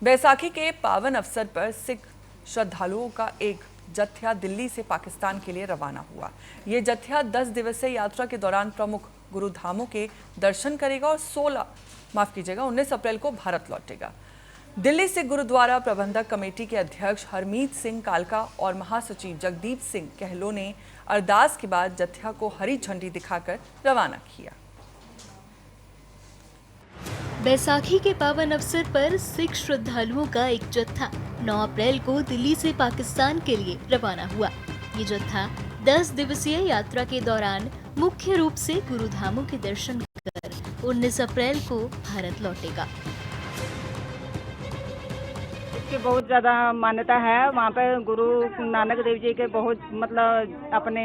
बैसाखी के पावन अवसर पर सिख श्रद्धालुओं का एक जत्था दिल्ली से पाकिस्तान के लिए रवाना हुआ। ये जत्था 10 दिवसीय यात्रा के दौरान प्रमुख गुरुधामों के दर्शन करेगा और 19 अप्रैल को भारत लौटेगा। दिल्ली से गुरुद्वारा प्रबंधक कमेटी के अध्यक्ष हरमीत सिंह कालका और महासचिव जगदीप सिंह कहलों ने अरदास के बाद जत्था को हरी झंडी दिखाकर रवाना किया। बैसाखी के पावन अवसर पर सिख श्रद्धालुओं का एक जत्था 9 अप्रैल को दिल्ली से पाकिस्तान के लिए रवाना हुआ। ये जत्था 10 दिवसीय यात्रा के दौरान मुख्य रूप से गुरुधामों के दर्शन कर 19 अप्रैल को भारत लौटेगा। इसकी बहुत ज़्यादा मान्यता है। वहाँ पे गुरु नानक देव जी के बहुत मतलब अपने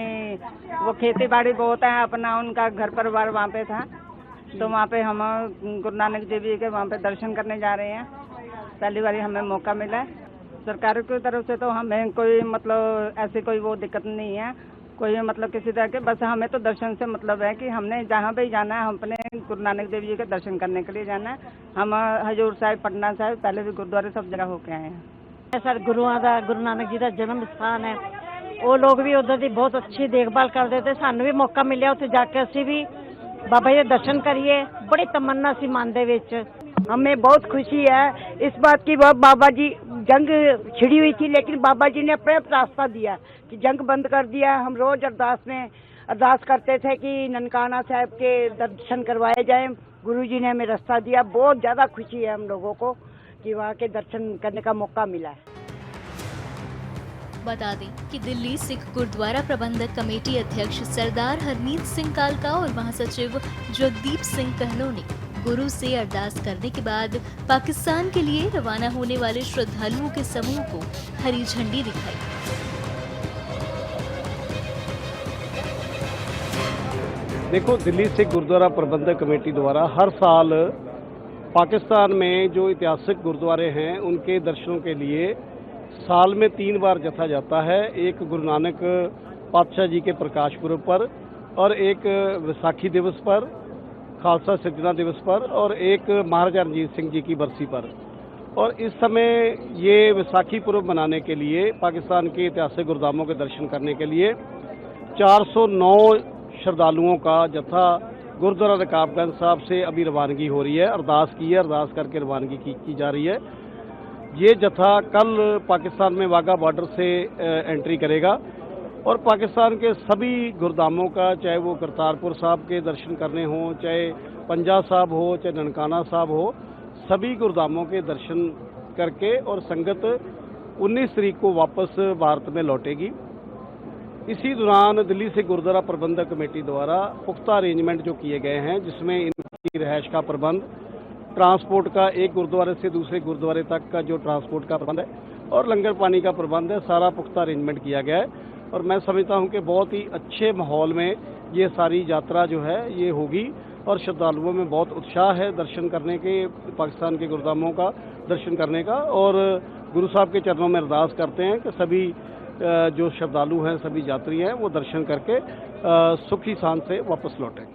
वो खेती बाड़ी बहुत है, अपना उनका घर परिवार वहाँ पे था, तो वहाँ पे हम गुरु नानक देव जी के वहाँ पे दर्शन करने जा रहे हैं। पहली बार हमें मौका मिला है। सरकार की तरफ से तो हमें कोई मतलब ऐसी कोई वो दिक्कत नहीं है, कोई मतलब किसी तरह के, बस हमें तो दर्शन से मतलब है कि हमने जहाँ पे जाना है हम अपने गुरु नानक देव जी के दर्शन करने के लिए जाना है। हम हजूर साहिब, पटना साहिब, पहले भी गुरुद्वारे सब जगह होके आए हैं। सर गुरु नानक जी का जन्म स्थान है, वो लोग भी उधर की बहुत अच्छी देखभाल करते थे। सानू भी मौका मिले उत्थे जाके असी भी बाबा जी दर्शन करिए। बड़ी तमन्ना सी मन दे विच। हमें बहुत खुशी है इस बात की, बाबा जी जंग छिड़ी हुई थी लेकिन बाबा जी ने अपने रास्ता दिया कि जंग बंद कर दिया। हम रोज अरदास करते थे कि ननकाना साहब के दर्शन करवाए जाएं। गुरुजी ने हमें रास्ता दिया। बहुत ज़्यादा खुशी है हम लोगों को कि वहाँ के दर्शन करने का मौका मिला है। बता दें कि दिल्ली सिख गुरुद्वारा प्रबंधक कमेटी अध्यक्ष सरदार हरमीत सिंह कालका और महासचिव जगदीप सिंह कहलों ने गुरु से अरदास करने के बाद पाकिस्तान के लिए रवाना होने वाले श्रद्धालुओं के समूह को हरी झंडी दिखाई। देखो, दिल्ली सिख गुरुद्वारा प्रबंधक कमेटी द्वारा हर साल पाकिस्तान में जो ऐतिहासिक गुरुद्वारे हैं उनके दर्शनों के लिए साल में 3 बार जत्था जाता है। एक गुरु नानक पातशाह जी के प्रकाश पुरब पर, और एक वैसाखी दिवस पर, खालसा सिरजना दिवस पर, और एक महाराजा रणजीत सिंह जी की बरसी पर। और इस समय ये वैसाखी पुरब मनाने के लिए पाकिस्तान के ऐतिहासिक गुरुधामों के दर्शन करने के लिए 409 श्रद्धालुओं का जत्था गुरुद्वारा रकाबगंज साहब से अभी रवानगी हो रही है। अरदास की है, अरदास करके रवानगी की जा रही है। ये जत्था कल पाकिस्तान में वाघा बॉर्डर से एंट्री करेगा और पाकिस्तान के सभी गुरुधामों का, चाहे वो करतारपुर साहब के दर्शन करने हों, चाहे पंजा साहब हो, चाहे ननकाना साहब हो, सभी गुरुधामों के दर्शन करके और संगत 19 तारीख को वापस भारत में लौटेगी। इसी दौरान दिल्ली से गुरुद्वारा प्रबंधक कमेटी द्वारा पुख्ता अरेंजमेंट जो किए गए हैं, जिसमें इनकी रिहाइश का प्रबंध, ट्रांसपोर्ट का एक गुरुद्वारे से दूसरे गुरुद्वारे तक का जो ट्रांसपोर्ट का प्रबंध है और लंगर पानी का प्रबंध है, सारा पुख्ता अरेंजमेंट किया गया है। और मैं समझता हूं कि बहुत ही अच्छे माहौल में ये सारी यात्रा जो है ये होगी और श्रद्धालुओं में बहुत उत्साह है दर्शन करने के, पाकिस्तान के गुरुधामों का दर्शन करने का। और गुरु साहब के चरणों में अरदास करते हैं कि सभी जो श्रद्धालु हैं, सभी यात्री हैं, वो दर्शन करके सुखी शांति से वापस लौटें।